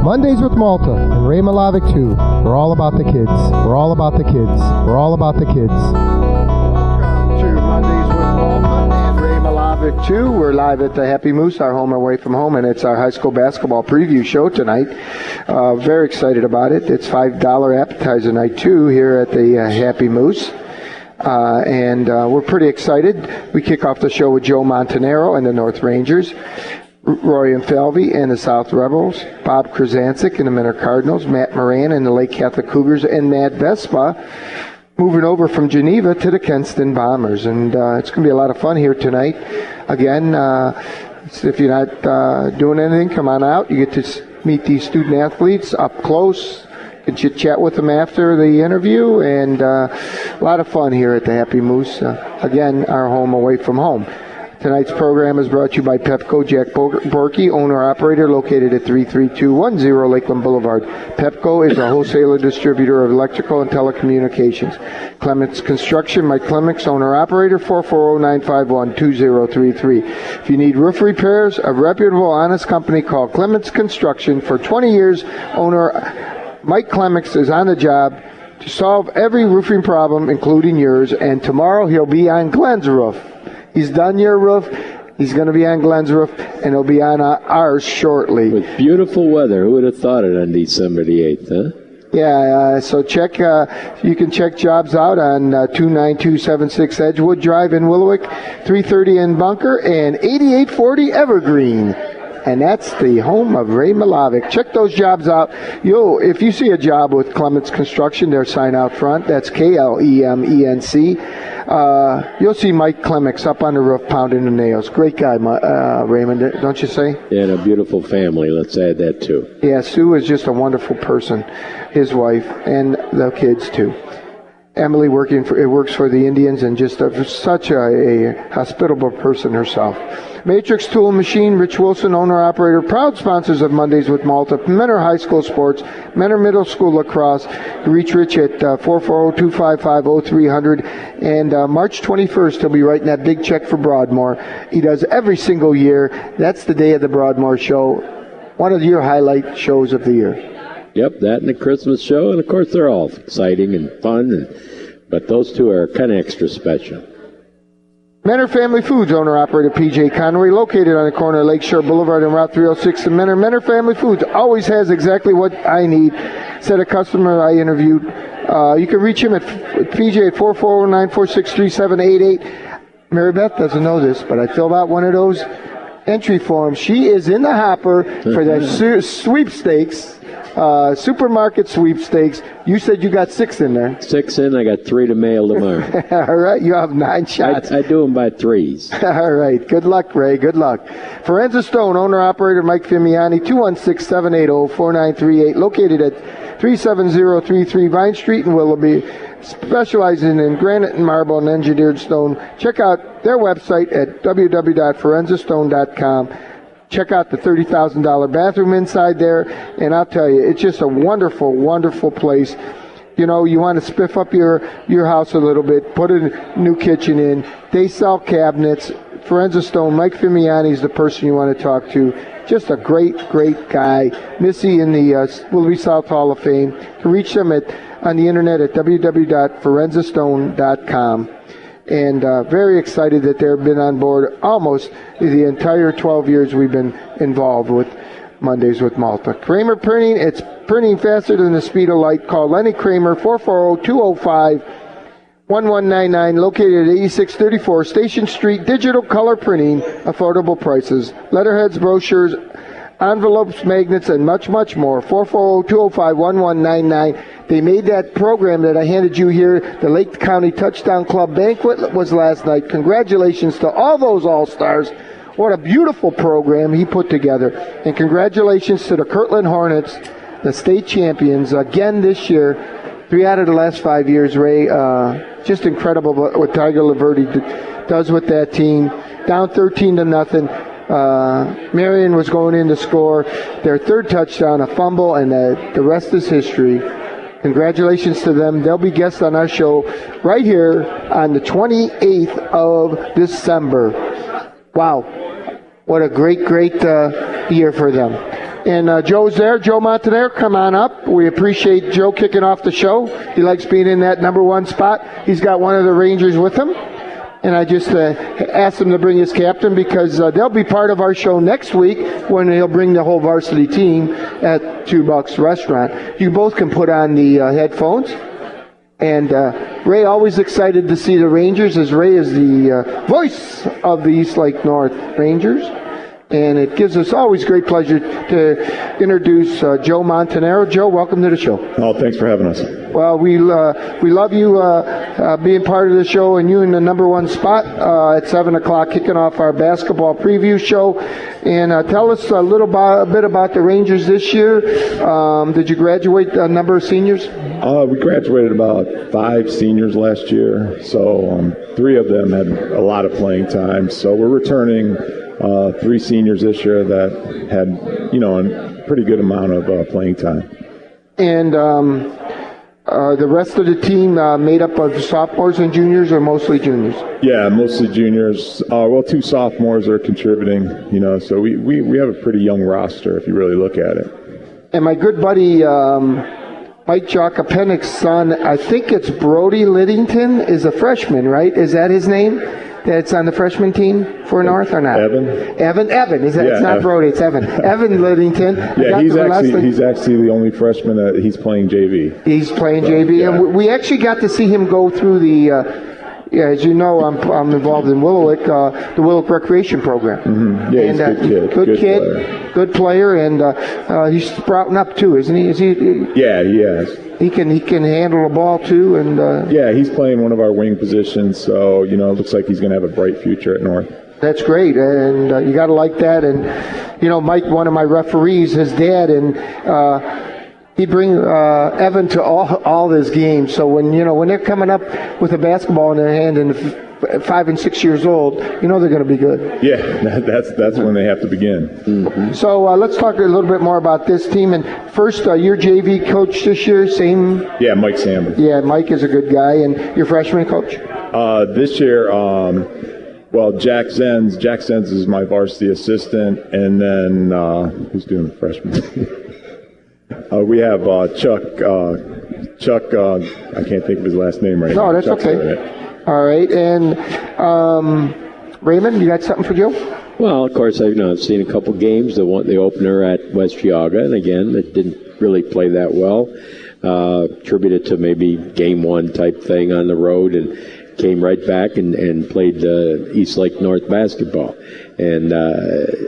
Mondays with Malta and Ray Malavic too. We're all about the kids. We're all about the kids. We're all about the kids. Welcome to Mondays with Malta and Ray Malavic too. We're live at the Happy Moose, our home away from home, and it's our high school basketball preview show tonight. Very excited about it. It's $5 appetizer night too here at the Happy Moose. And we're pretty excited. We kick off the show with Joe Montanaro and the North Rangers, Roy and Falvey and the South Rebels, Bob Krasancic and the Menor Cardinals, Matt Moran and the Lake Catholic Cougars, and Matt Vespa moving over from Geneva to the Kenston Bombers. And it's going to be a lot of fun here tonight. Again, if you're not doing anything, come on out. You get to meet these student athletes up close. You can chit-chat with them after the interview, and a lot of fun here at the Happy Moose. Again, our home away from home. Tonight's program is brought to you by Pepco. Jack Borky, owner-operator, located at 33210 Lakeland Boulevard. Pepco is a wholesaler distributor of electrical and telecommunications. Clements Construction, Mike Clements, owner-operator, 440-951-2033. If you need roof repairs, a reputable, honest company, call Clements Construction. For 20 years, owner Mike Clements is on the job to solve every roofing problem, including yours, and tomorrow he'll be on Glenn's roof. He's done your roof. He's going to be on Glenn's roof, and he'll be on ours shortly. With beautiful weather. Who would have thought it on December the 8th, huh? Yeah, so check. You can check jobs out on 29276 Edgewood Drive in Willowick, 330 in Bunker, and 8840 Evergreen. And that's the home of Ray Malavic. Check those jobs out. If you see a job with Clements Construction, their sign out front, that's KLEMENC. You'll see Mike Clements up on the roof pounding the nails. Great guy, Raymond, don't you say? Yeah, and a beautiful family. Let's add that too. Yeah, Sue is just a wonderful person, his wife, and the kids too. Emily works for the Indians, and just such a hospitable person herself. Matrix Tool Machine, Rich Wilson, owner-operator, proud sponsors of Mondays with Malta, Menor High School Sports, Menor Middle School Lacrosse. Reach Rich at 440-255-0300. And March 21st, he'll be writing that big check for Broadmoor. He does every single year. That's the day of the Broadmoor show. One of your highlight shows of the year. Yep, that and the Christmas show, and of course they're all exciting and fun, but those two are kind of extra special. Menor Family Foods, owner-operator P.J. Conway, located on the corner of Lakeshore Boulevard and Route 306 in Menor. Menor Family Foods always has exactly what I need. Said a customer I interviewed. You can reach him at P.J. at 440-946-3788. Mary Beth doesn't know this, but I filled out one of those entry forms. She is in the hopper for the sweepstakes. Supermarket sweepstakes. You said you got 6 in there. 6 in, I got 3 to mail tomorrow. All right, you have 9 shots. I do them by 3s. All right, good luck, Ray, good luck. Forenza Stone, owner-operator Mike Fimiani, 216-780-4938, located at 37033 Vine Street in Willoughby, specializing in granite and marble and engineered stone. Check out their website at www.forenzastone.com. Check out the $30,000 bathroom inside there, and I'll tell you, it's just a wonderful, wonderful place. You know, you want to spiff up your house a little bit, put a new kitchen in. They sell cabinets. Forenza Stone, Mike Fimiani is the person you want to talk to. Just a great, great guy. Missy in the Willoughby South Hall of Fame. You can reach them on the internet at www.forenzastone.com. And very excited that they've been on board almost the entire 12 years we've been involved with Mondays with Malta. Kramer Printing, it's printing faster than the speed of light. Call Lenny Kramer, 440-205-1199, located at 8634 Station Street. Digital color printing, affordable prices, letterheads, brochures, envelopes, magnets, and much, much more. 440-205-1199. They made that program that I handed you here. The Lake County Touchdown Club Banquet was last night. Congratulations to all those All-Stars. What a beautiful program he put together. And congratulations to the Kirtland Hornets, the state champions, again this year. 3 out of the last 5 years, Ray. Just incredible what Tiger Laverty does with that team. Down 13-0. Marion was going in to score their 3rd touchdown, a fumble, and the rest is history. Congratulations to them. They'll be guests on our show right here on the 28th of December. Wow. What a great, great year for them. And Joe's there. Joe Montanero, come on up. We appreciate Joe kicking off the show. He likes being in that number one spot. He's got one of the Rangers with him. And I just asked him to bring his captain because they'll be part of our show next week when he'll bring the whole varsity team at $2 Restaurant. You both can put on the headphones. And Ray, always excited to see the Rangers, as Ray is the voice of the East Lake North Rangers. And it gives us always great pleasure to introduce Joe Montanero. Joe, welcome to the show. Oh, thanks for having us. Well, we love you being part of the show, and you in the number one spot at 7 o'clock, kicking off our basketball preview show. And tell us a bit about the Rangers this year. Did you graduate a number of seniors? We graduated about 5 seniors last year, so 3 of them had a lot of playing time. So we're returning 3 seniors this year that had, a pretty good amount of playing time. And the rest of the team made up of sophomores and juniors, or mostly juniors? Yeah, mostly juniors. 2 sophomores are contributing, so we have a pretty young roster if you really look at it. And my good buddy Mike Jokapenik's son, I think it's Brody Liddington, is a freshman, right? Is that his name? That's on the freshman team for North or not? Evan. Is that? Yeah, it's not Evan. Brody, it's Evan. Evan Liddington. Yeah, he's actually the only freshman that he's playing JV. He's playing JV, yeah. And we actually got to see him go through the. As you know, I'm involved in Willowick, the Willowick Recreation Program. Mm-hmm. Yeah, he's a good kid. Good player, and he's sprouting up too, isn't he? Yeah, he is. He can handle the ball too, and yeah, he's playing one of our wing positions, so it looks like he's going to have a bright future at North. That's great, and you got to like that. And Mike, one of my referees, his dad, and he bring Evan to all his games. So when they're coming up with a basketball in their hand and 5 and 6 years old, they're going to be good. Yeah, that's when they have to begin. Mm-hmm. So let's talk a little bit more about this team. And first, your JV coach this year, same? Yeah, Mike Sanders. Yeah, Mike is a good guy. And your freshman coach? This year, Jack Zenz. Jack Zenz is my varsity assistant, and then who's doing the freshman? We have Chuck. I can't think of his last name right now. No, that's Chuck's okay. All right, and Raymond, you got something for Joe? Well, of course, I've seen a couple games. The opener at West Geauga, and again, it didn't really play that well. Attributed to maybe game 1 type thing on the road, and came right back and played East Lake North basketball. And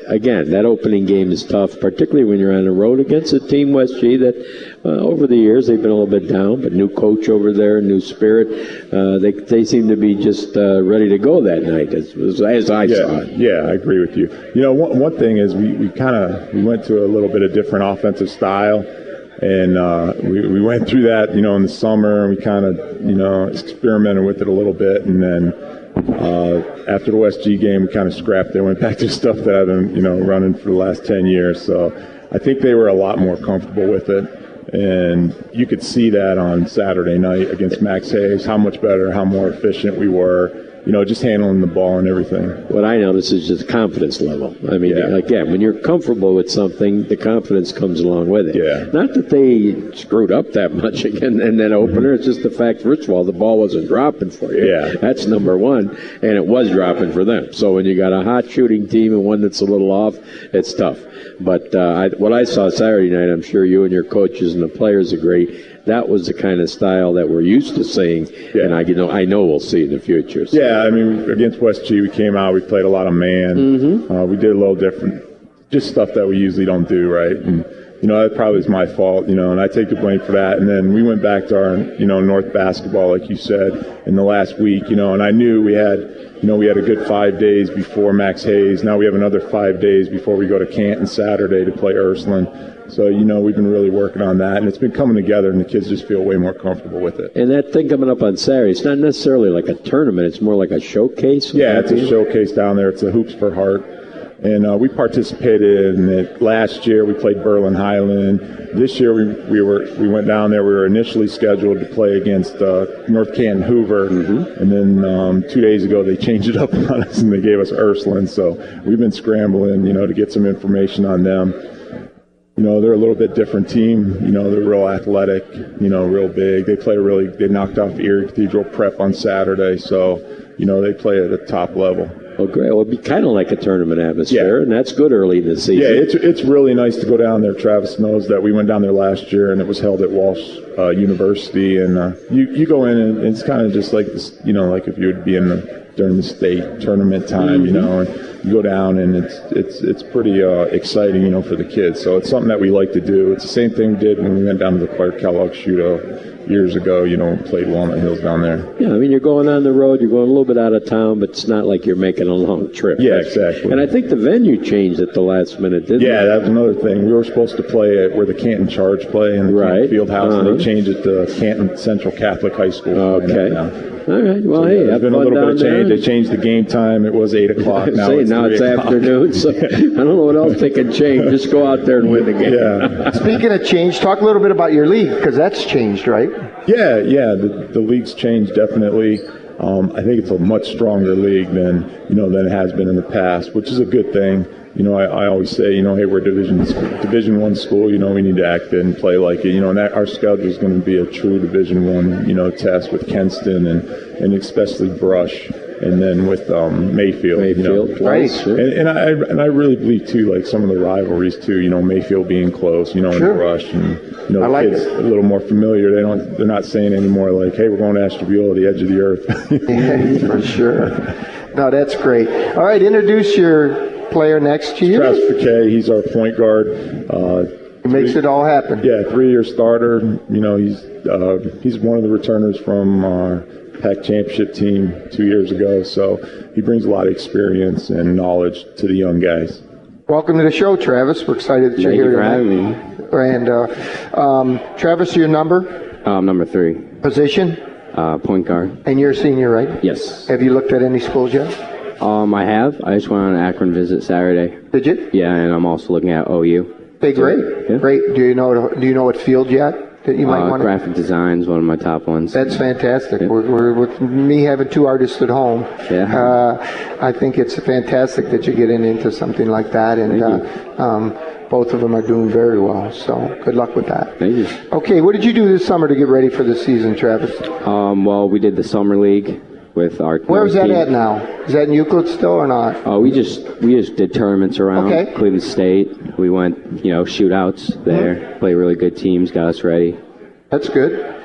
again, that opening game is tough, particularly when you're on the road against a team, West G, that over the years they've been a little bit down, but new coach over there, new spirit. They seem to be just ready to go that night, as I saw it. Yeah, I agree with you. One thing is we went to a little bit of different offensive style. And we went through that, in the summer, and we kind of, experimented with it a little bit. And then after the West G game, we kind of scrapped it. Went back to stuff that I've been, running for the last 10 years. So I think they were a lot more comfortable with it. And you could see that on Saturday night against Max Hayes, how much better, how more efficient we were. Just handling the ball and everything. What I notice is just confidence level. I mean, again, when you're comfortable with something, the confidence comes along with it. Yeah. Not that they screwed up that much again in that opener. It's just the fact, first of all, the ball wasn't dropping for you. Yeah. That's number one, and it was dropping for them. So when you got a hot shooting team and one that's a little off, it's tough. But what I saw Saturday night, I'm sure you and your coaches and the players agree, that was the kind of style that we're used to seeing, and I know we'll see in the future. So. Yeah, I mean, against West G, we came out, we played a lot of man. Mm-hmm. We did a little different, just stuff that we usually don't do, right? And, that probably is my fault, and I take the blame for that. And then we went back to our, North basketball, like you said, in the last week, and I knew we had a good 5 days before Max Hayes. Now we have another 5 days before we go to Canton Saturday to play Ursuline. So, we've been really working on that, and it's been coming together, and the kids just feel way more comfortable with it. And that thing coming up on Saturday, it's not necessarily like a tournament. It's more like a showcase. Yeah, it's a showcase down there. It's a Hoops for Heart. And we participated in it last year. We played Berlin Highland. This year we went down there. We were initially scheduled to play against North Canton Hoover, and then 2 days ago they changed it up on us and they gave us Ursuline. So we've been scrambling, to get some information on them. they're a little bit different team. They're real athletic, real big. They knocked off Erie Cathedral Prep on Saturday, so, they play at a top level. Oh, great. Well, it'd be kind of like a tournament atmosphere, and that's good early in the season. Yeah, it's really nice to go down there. Travis knows that we went down there last year, and it was held at Walsh University. And you go in, and it's kind of just like this, like if you would be during the state tournament time, and you go down, and it's pretty exciting, for the kids. So it's something that we like to do. It's the same thing we did when we went down to the Clark Kellogg Shootout years ago, played Walnut Hills down there. Yeah, I mean, you're going on the road, you're going a little bit out of town, but it's not like you're making a long trip. Yeah, exactly. And I think the venue changed at the last minute, didn't it? Yeah, that was another thing. We were supposed to play at where the Canton Charge play in the Canton Field House, and they changed it to Canton Central Catholic High School. Okay. All right. Well, so hey, there's been a little bit of change. They changed the game time. It was 8 o'clock. Now it's afternoon. So I don't know what else they can change. Just go out there and win the game. Yeah. Speaking of change, talk a little bit about your league, because that's changed, right? Yeah. The league's changed definitely. I think it's a much stronger league than it has been in the past, which is a good thing. I always say, hey, we're Division I school. We need to act and play like it. And that our schedule is going to be a true Division I, test with Kenston and especially Brush, and then with Mayfield. Right. Sure. And I really believe too, like some of the rivalries too. Mayfield being close. And Brush, and the like kids it. a little more familiar. They're not saying anymore like, hey, we're going to Ashtabula, the edge of the earth. Yeah, for sure. No, that's great. All right, introduce your player next to you. Travis McKay, he's our point guard. He makes it all happen. Yeah, 3-year starter. He's one of the returners from our PAC championship team 2 years ago. So he brings a lot of experience and knowledge to the young guys. Welcome to the show, Travis. We're excited that you're here tonight. Thank you for having me. And Travis, your number? Number 3. Position? Point guard. And you're a senior, right? Yes. Have you looked at any schools yet? I have. I just went on an Akron visit Saturday. Did you? Yeah, and I'm also looking at OU. Hey, great. Yeah. Great. Do you know what field yet that you might want to? Graphic design is one of my top ones. That's fantastic. Yeah. We're with me having 2 artists at home. Yeah. I think it's fantastic that you're getting into something like that, and both of them are doing very well. So good luck with that. Thank you. Okay, what did you do this summer to get ready for the season, Travis? Well, we did the summer league with our. Where's that at now? Is that in Euclid still or not? Oh, we just did tournaments around Cleveland State. We went, shootouts there. Played really good teams, got us ready. That's good.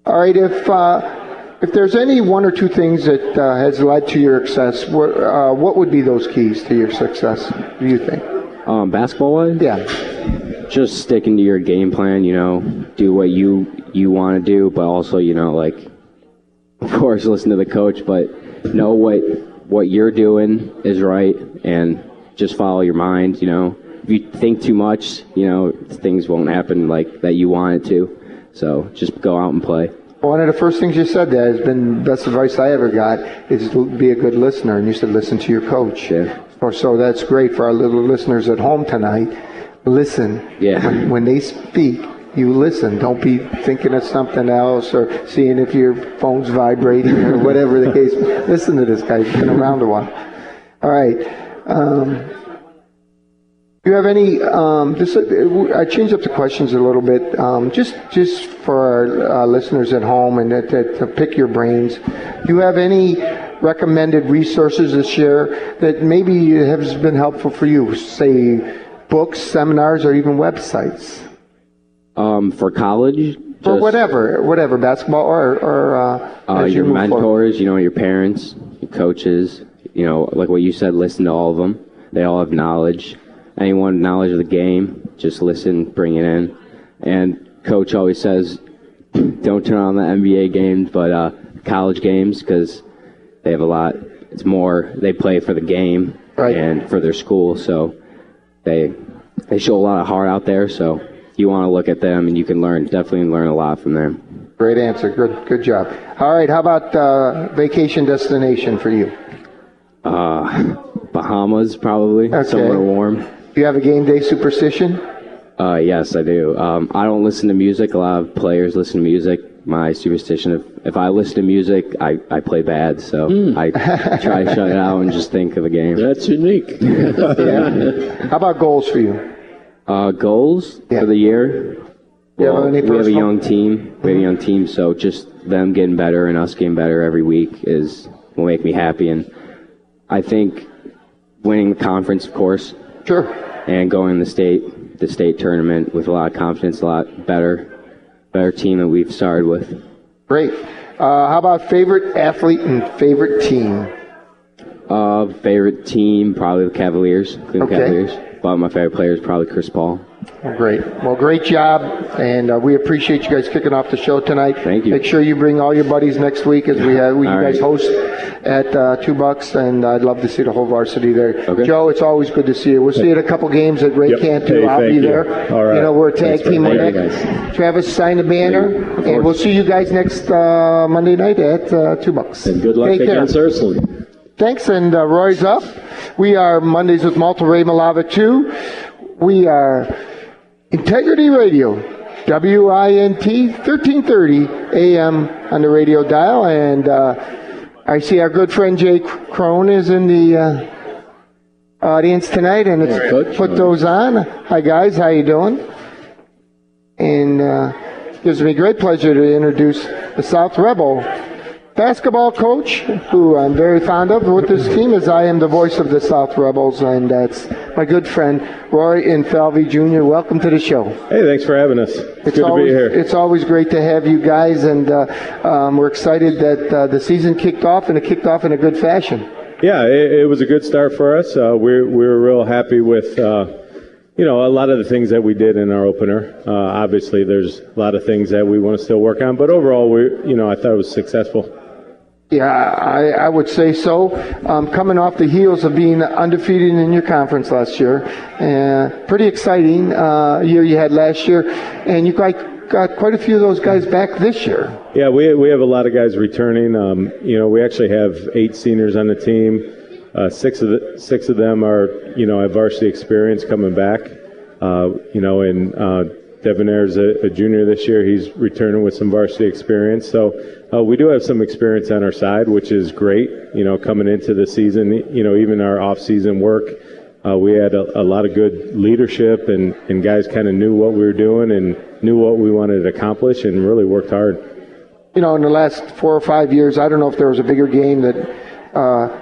All right, if there's any 1 or 2 things that has led to your success, what would be those keys to your success, do you think? Basketball-wise? Yeah. Just sticking to your game plan, do what you want to do, but also, of course, listen to the coach, but know what you're doing is right, and just follow your mind, If you think too much, things won't happen like that you want it to. So just go out and play. One of the first things you said that has been the best advice I ever got is to be a good listener, and you said listen to your coach. Yeah. So that's great for our little listeners at home tonight. Listen. Yeah. When they speak, you listen. Don't be thinking of something else or seeing if your phone's vibrating or whatever the case. Listen to this guy. He's been around a while. All right. Do you have any? I changed up the questions a little bit, just for our listeners at home, and to pick your brains. Do you have any recommended resources to share that maybe has been helpful for you? Say, books, seminars, or even websites. For college. Or whatever, basketball or your mentors. Your parents, your coaches. Like what you said, listen to all of them. They all have knowledge. Anyone with knowledge of the game, just listen, bring it in. And coach always says, don't turn on the NBA games, but college games, because they have a lot. It's more, they play for the game and for their school, so they show a lot of heart out there. So you want to look at them, and you can definitely learn a lot from them. Great answer. Good job. All right, how about vacation destination for you? Bahamas, probably. Okay. Somewhere warm. Do you have a game day superstition? Yes, I do. I don't listen to music. A lot of players listen to music. My superstition, if I listen to music, I play bad. So I try to shut it out and just think of a game. That's unique. Yeah. How about goals for you? Goals for the year. Well, we have a young team. So just them getting better and us getting better every week will make me happy. And I think winning the conference, of course. Sure. And going the state tournament with a lot of confidence, a lot better team that we've started with. Great. How about favorite athlete and favorite team? Favorite team, probably the Cavaliers, Cleveland Cavaliers. But my favorite player is probably Chris Paul. Well, great. Well, great job, and we appreciate you guys kicking off the show tonight. Thank you. Make sure you bring all your buddies next week as you guys host at $2, and I'd love to see the whole varsity there. Okay. Joe, it's always good to see you. We'll see you at a couple games that Ray can't do. I'll be there. All right. We're a tag team on that. Travis, sign the banner, and we'll see you guys next Monday night at $2. And good luck against Ursuline. Thanks, and Roy's up. We are Mondays with Malta, Ray Malava 2. We are Integrity Radio, WINT 1330 AM on the radio dial. And I see our good friend Jay Crone is in the audience tonight, and it's put those on. Hi, guys. How you doing? And it gives me great pleasure to introduce the South Rebel basketball coach, who I'm very fond of with this team, as I am the voice of the South Rebels, and that's my good friend Roy Infalvi Jr. Welcome to the show. Hey, thanks for having us. It's good to be here. It's always great to have you guys, and we're excited that the season kicked off, and it kicked off in a good fashion. Yeah, it was a good start for us. We were real happy with a lot of the things that we did in our opener. Obviously, there's a lot of things that we want to still work on, but overall, I thought it was successful. Yeah, I would say so. Coming off the heels of being undefeated in your conference last year, pretty exciting year you had last year, and you got quite a few of those guys back this year. Yeah, we have a lot of guys returning. We actually have 8 seniors on the team. 6 of them are have varsity experience coming back. And Devonair's a junior this year. He's returning with some varsity experience. So we do have some experience on our side, which is great. Coming into the season, even our off-season work, we had a lot of good leadership, and guys kind of knew what we were doing and knew what we wanted to accomplish, and really worked hard. In the last 4 or 5 years, I don't know if there was a bigger game that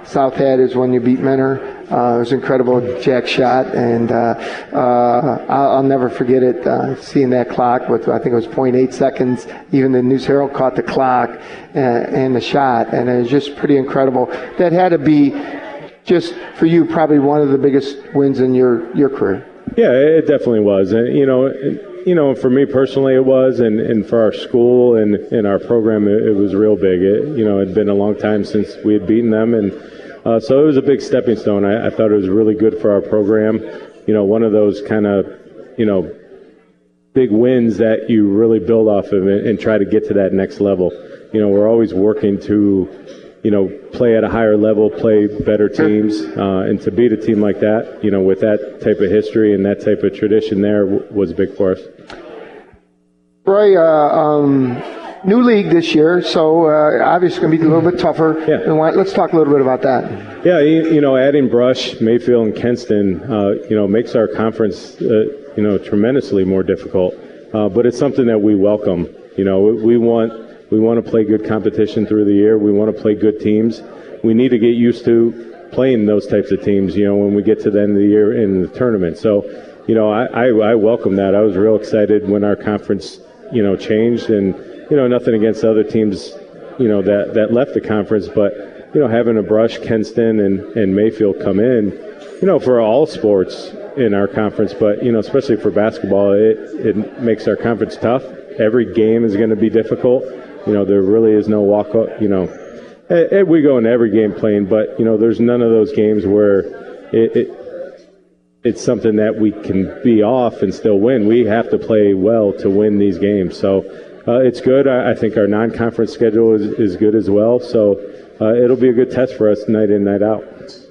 South had is when you beat Menor. It was incredible, Jack shot, and I'll never forget it, seeing that clock with, I think it was 0.8 seconds. Even the News Herald caught the clock and the shot, and it was just pretty incredible. That had to be, just for you, probably one of the biggest wins in your career. Yeah, it definitely was. And, for me personally it was, and for our school and our program it was real big. It had been a long time since we had beaten them, and so it was a big stepping stone. I thought it was really good for our program. One of those kind of, big wins that you really build off of and try to get to that next level. We're always working to, play at a higher level, play better teams, and to beat a team like that, with that type of history and that type of tradition there was big for us. Roy, new league this year, so obviously going to be a little bit tougher. Yeah. Let's talk a little bit about that. Yeah, adding Brush, Mayfield, and Kenston, makes our conference, tremendously more difficult. But it's something that we welcome. We want to play good competition through the year. We want to play good teams. We need to get used to playing those types of teams, when we get to the end of the year in the tournament. So, I welcome that. I was real excited when our conference, changed, and, nothing against other teams, that left the conference, but, having a Brush, Kenston, and Mayfield come in, for all sports in our conference, but, especially for basketball, it makes our conference tough. Every game is going to be difficult. There really is no walk-up, we go in every game playing, but, there's none of those games where it's something that we can be off and still win. We have to play well to win these games. So it's good. I think our non-conference schedule is good as well. So it'll be a good test for us night in, night out.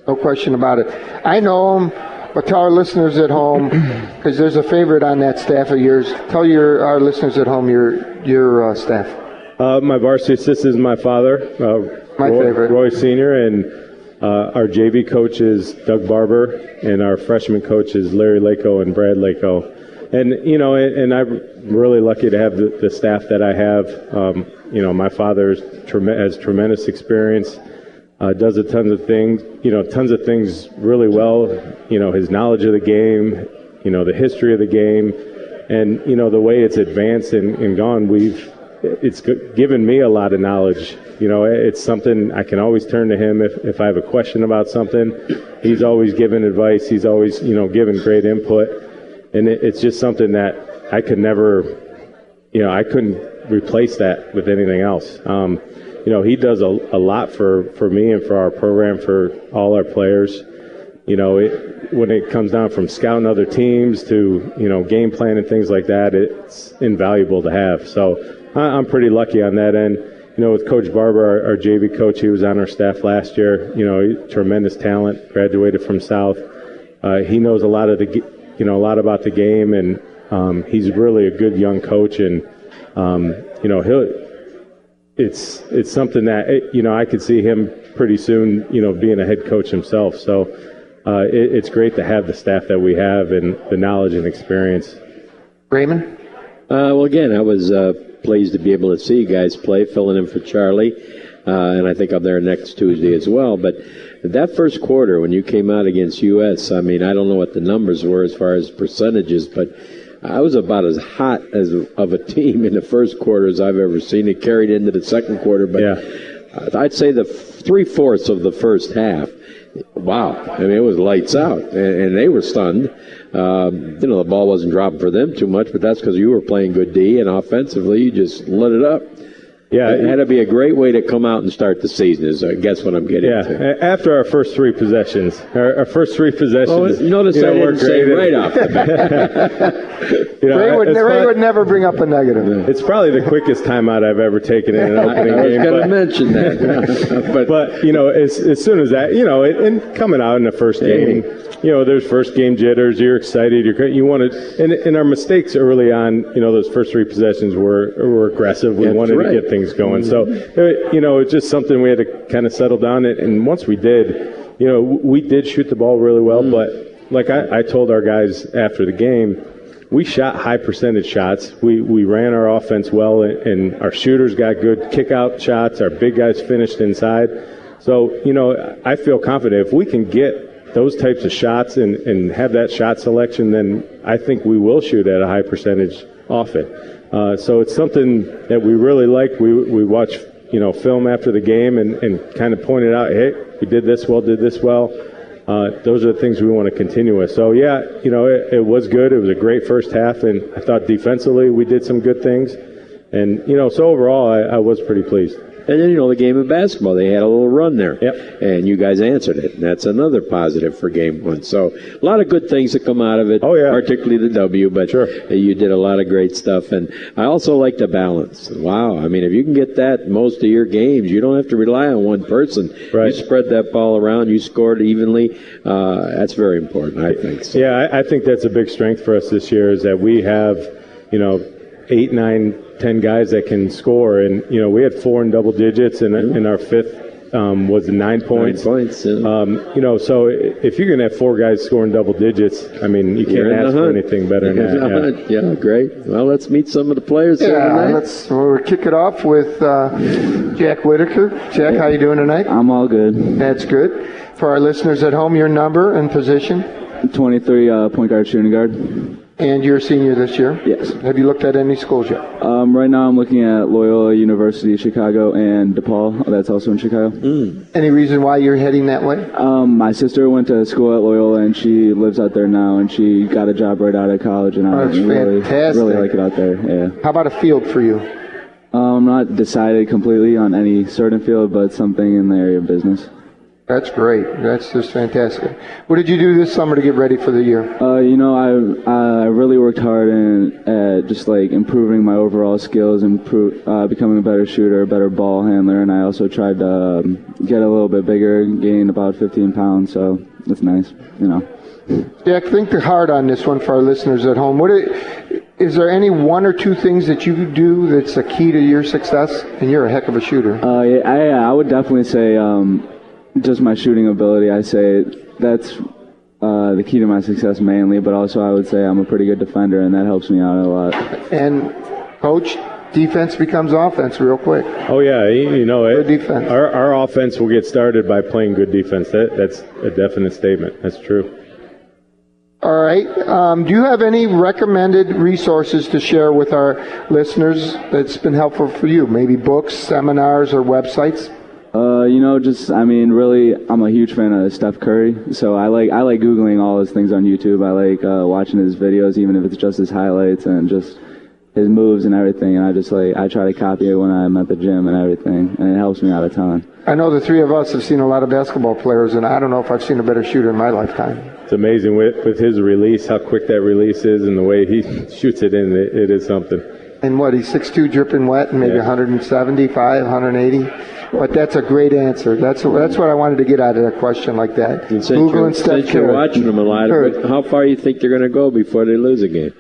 No question about it. I know them, but tell our listeners at home, because there's a favorite on that staff of yours. Tell our listeners at home your staff. My varsity assistant is my father, my favorite, Roy Sr., and Our JV coach is Doug Barber, and our freshman coach is Larry Lako and Brad Lako. And, and I'm really lucky to have the staff that I have. My father has tremendous experience, does tons of things really well. His knowledge of the game, the history of the game, and, the way it's advanced and gone, it's given me a lot of knowledge. It's something I can always turn to him if I have a question about something. He's always given advice. He's always, given great input. And it's just something that I could never, I couldn't replace that with anything else. He does a lot for me and for our program, for all our players. When it comes down from scouting other teams to, game plan and things like that, it's invaluable to have. So I'm pretty lucky on that end. With Coach Barber, our JV coach, he was on our staff last year. Tremendous talent, graduated from South. He knows a lot about the game, and he's really a good young coach. And it's something that I could see him pretty soon, being a head coach himself. So it's great to have the staff that we have and the knowledge and experience. Raymond? Well, again, I was pleased to be able to see you guys play, filling in for Charlie, and I think I'm there next Tuesday as well. But that first quarter, when you came out against U.S., I mean, I don't know what the numbers were as far as percentages, but I was about as hot of a team in the first quarter as I've ever seen. It carried into the second quarter, but yeah. I'd say the 3/4 of the first half, wow, I mean, it was lights out, and they were stunned. The ball wasn't dropping for them too much, but that's because you were playing good D, and offensively, you just lit it up. Yeah, it had to be a great way to come out and start the season, is I guess what I'm getting to. After our first three possessions, notice I didn't say right off the bat. Ray would never bring up a negative. It's probably the quickest timeout I've ever taken in an opening game. I was going to mention that. but as soon as that, and coming out in the first game, there's first game jitters. You're excited. You want to, and our mistakes early on, those first three possessions were aggressive. We wanted to get things going. So, it's just something we had to kind of settle down. And once we did, we did shoot the ball really well. But like I told our guys after the game, we shot high percentage shots. We ran our offense well, and our shooters got good kick-out shots. Our big guys finished inside. So, I feel confident if we can get those types of shots and have that shot selection, then I think we will shoot at a high percentage often. So it's something that we really like. We watch, film after the game and kind of pointed out, hey, we did this well. Those are the things we want to continue with. So, yeah, it was good. It was a great first half, and I thought defensively we did some good things. And, so overall I was pretty pleased. And then, the game of basketball, they had a little run there. Yep. And you guys answered it. And that's another positive for game one. So a lot of good things that come out of it, particularly the W. But sure, you did a lot of great stuff. And I also like the balance. Wow. I mean, if you can get that most of your games, you don't have to rely on one person. Right. You spread that ball around. You scored evenly. That's very important, I think. So. Yeah, I think that's a big strength for us this year is that we have, 8, 9, 10 guys that can score, and we had 4 in double digits, and our fifth was 9 points. 9 points. Yeah. So if you're going to have 4 guys scoring double digits, I mean, you can't ask for anything better than that. Yeah, great. Well, let's meet some of the players here tonight. We'll kick it off with Jack Whitaker. Jack, how you doing tonight? I'm all good. That's good. For our listeners at home, your number and position? 23, point guard, shooting guard. And you're a senior this year? Yes. Have you looked at any schools yet? Right now I'm looking at Loyola University Chicago and DePaul. That's also in Chicago. Any reason why you're heading that way? My sister went to school at Loyola, and she lives out there now, and she got a job right out of college, and I really like it out there. Yeah. How about a field for you? I'm not decided completely on any certain field, but something in the area of business. That's great. That's just fantastic. What did you do this summer to get ready for the year? I really worked hard at just like improving my overall skills, becoming a better shooter, a better ball handler, and I also tried to get a little bit bigger, gain about 15 pounds. So that's nice, Jack, think hard on this one for our listeners at home. Is there any 1 or 2 things that you do that's a key to your success? And you're a heck of a shooter. I would definitely say just my shooting ability. I say that's the key to my success mainly, but also I would say I'm a pretty good defender, and that helps me out a lot. And, Coach, defense becomes offense real quick. Oh, yeah. Good defense. Our offense will get started by playing good defense. That's a definite statement. That's true. All right. Do you have any recommended resources to share with our listeners that's been helpful for you? Maybe books, seminars, or websites? Really, I'm a huge fan of Steph Curry, so I like Googling all his things on YouTube. I like watching his videos, even if it's just his highlights and just his moves and everything. And I try to copy it when I'm at the gym and everything, and it helps me out a ton. I know the three of us have seen a lot of basketball players, and I don't know if I've seen a better shooter in my lifetime. It's amazing with his release, how quick that release is, and the way he shoots it in. It is something. And he's 6'2", dripping wet, and maybe 175, 180. But that's a great answer. That's what I wanted to get out of a question like that. And since you're watching them a lot, how far do you think they're going to go before they lose a game?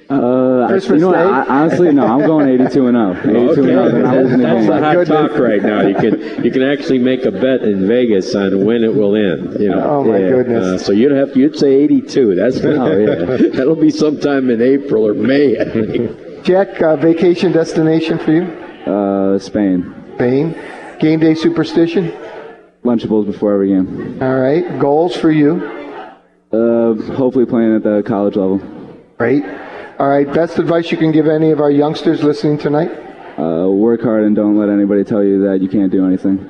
Christmas Day? Honestly, no. I'm going 82-0. 82-0. That's the hot talk right now. You can actually make a bet in Vegas on when it will end. Oh my goodness! So you'd say 82. That'll be sometime in April or May, I think. Jack, vacation destination for you? Spain. Spain. Game day superstition? Lunchables before every game. All right. Goals for you? Hopefully playing at the college level. Great. All right. Best advice you can give any of our youngsters listening tonight? Work hard and don't let anybody tell you that you can't do anything.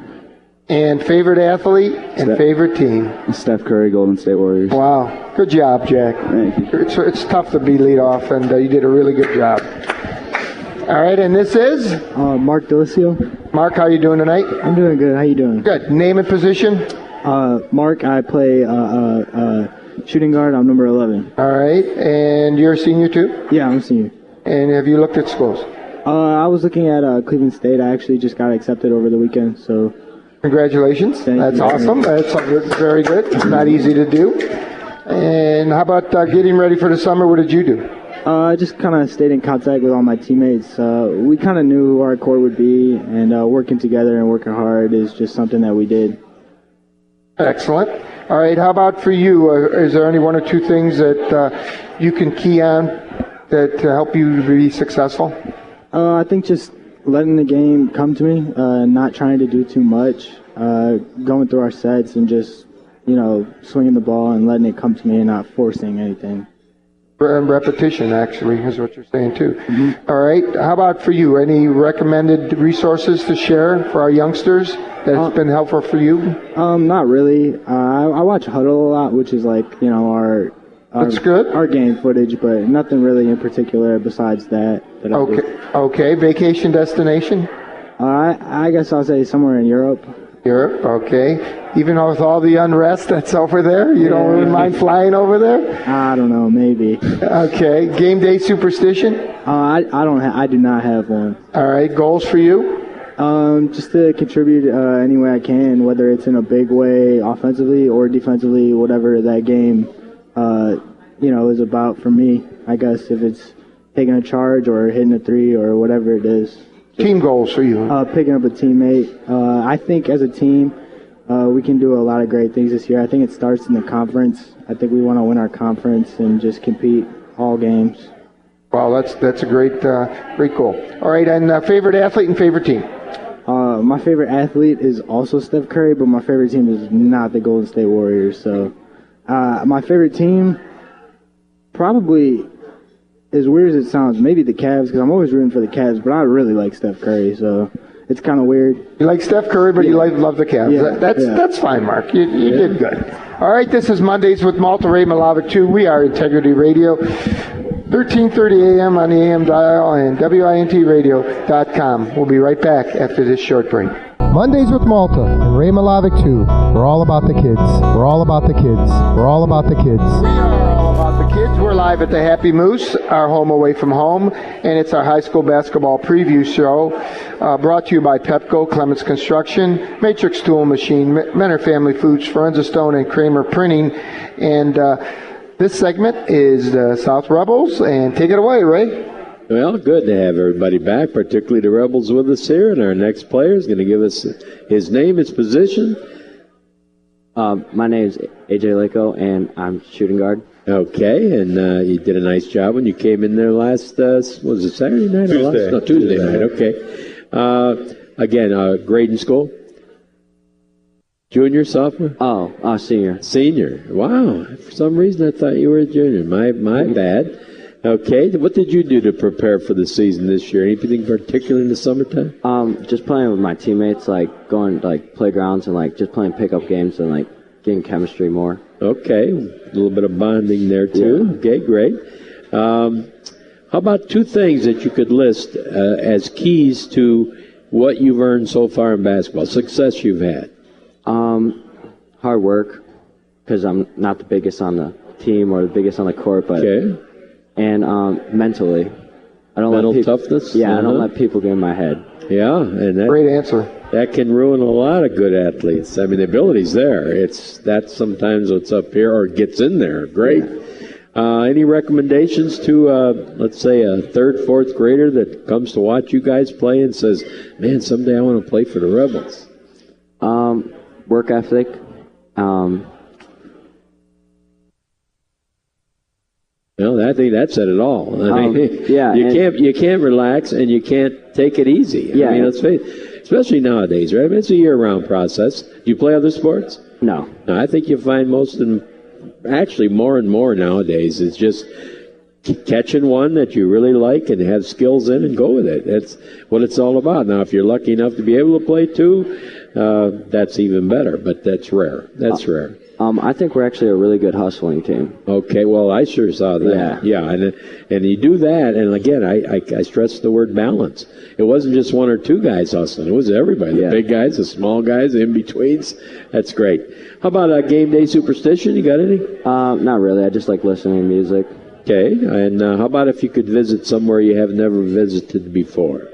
And favorite athlete and favorite team? Steph Curry, Golden State Warriors. Wow. Good job, Jack. Thank you. It's tough to be lead off, and you did a really good job. All right, and this is? Mark Delisio. Mark, how you doing tonight? I'm doing good. How you doing? Good. Name and position? Mark, I play shooting guard. I'm number 11. All right, and you're a senior too? Yeah, I'm a senior. And have you looked at schools? I was looking at Cleveland State. I actually just got accepted over the weekend, so. Congratulations. That's awesome. That's very good. It's not easy to do. And how about getting ready for the summer? What did you do? I just kind of stayed in contact with all my teammates. We kind of knew who our core would be, and working together and working hard is just something that we did. Excellent. All right, how about for you? Is there any one or two things that you can key on that help you be successful? I think just letting the game come to me, not trying to do too much, going through our sets and just, swinging the ball and letting it come to me and not forcing anything. Repetition, actually, is what you're saying, too. Mm-hmm. All right. How about for you? Any recommended resources to share for our youngsters that's been helpful for you? Not really. I watch Huddle a lot, which is like, our that's good. Our game footage, but nothing really in particular besides that Okay. Vacation destination? I guess I'll say somewhere in Europe. Europe, okay. Even with all the unrest that's over there, you don't really mind flying over there? I don't know, maybe. Okay. Game day superstition? I do not have one. All right. Goals for you? Just to contribute any way I can, whether it's in a big way, offensively or defensively, whatever that game, is about for me. I guess if it's taking a charge or hitting a three or whatever it is. Team goals for you? Picking up a teammate. I think as a team, we can do a lot of great things this year. I think it starts in the conference. I think we want to win our conference and just compete all games. Wow, that's a great goal. All right, and favorite athlete and favorite team? My favorite athlete is also Steph Curry, but my favorite team is not the Golden State Warriors. So my favorite team probably, as weird as it sounds, maybe the Cavs, because I'm always rooting for the Cavs, but I really like Steph Curry, so it's kind of weird. You like Steph Curry, but you love the Cavs. Yeah. That's fine, Mark. You did good. All right, this is Mondays with Malta, Ray Malava 2. We are Integrity Radio, 1330 a.m. on the AM dial and WINTradio.com. We'll be right back after this short break. Mondays with Malta and Ray Malavic 2. We're all about the kids. We're all about the kids. We're all about the kids. We are all about the kids. We're live at the Happy Moose, our home away from home, and it's our high school basketball preview show brought to you by Pepco, Clements Construction, Matrix Tool Machine, Menor Family Foods, Forenza Stone, and Kramer Printing. And this segment is the South Rebels, and take it away, Ray. Well, good to have everybody back, particularly the Rebels with us here. And our next player is going to give us his name, his position, My name is AJ Lako, and I'm shooting guard. Okay, and you did a nice job when you came in there last, was it Saturday night? Tuesday. No, Tuesday night, okay. Again, grade in school? Junior, sophomore? Senior. Senior. Wow. For some reason, I thought you were a junior. My bad. Okay. What did you do to prepare for the season this year? Anything particular in the summertime? Just playing with my teammates, like going like playgrounds and like just playing pickup games and like getting chemistry more. Okay. A little bit of bonding there too. Yeah. Okay, great. How about two things that you could list as keys to what you've earned so far in basketball, success you've had? Hard work, because I'm not the biggest on the team or the biggest on the court, but and mentally, I don't mental let people, toughness. Yeah, I don't let people get in my head. Yeah, and Great answer. that can ruin a lot of good athletes. I mean, the ability's there. That's sometimes what's up here or gets in there. Great. Any recommendations to, let's say, a third, fourth grader that comes to watch you guys play and says, "Man, someday I want to play for the Rebels"? Work ethic. Well, I think that said it all. I mean, yeah, you can't relax and you can't take it easy. Yeah, I mean, let's face it, especially nowadays, right? I mean, it's a year-round process. Do you play other sports? No. No, I think you find most of them, actually more and more nowadays, is just catching one that you really like and have skills in and go with it. That's what it's all about. Now, if you're lucky enough to be able to play two, that's even better, but that's rare. That's rare. I think we're actually a really good hustling team. Okay, well, I sure saw that. Yeah, and you do that, and again, I stress the word balance. It wasn't just one or two guys hustling. It was everybody, the big guys, the small guys, the in-betweens. That's great. How about game day superstition? You got any? Not really. I just like listening to music. Okay, and how about if you could visit somewhere you have never visited before?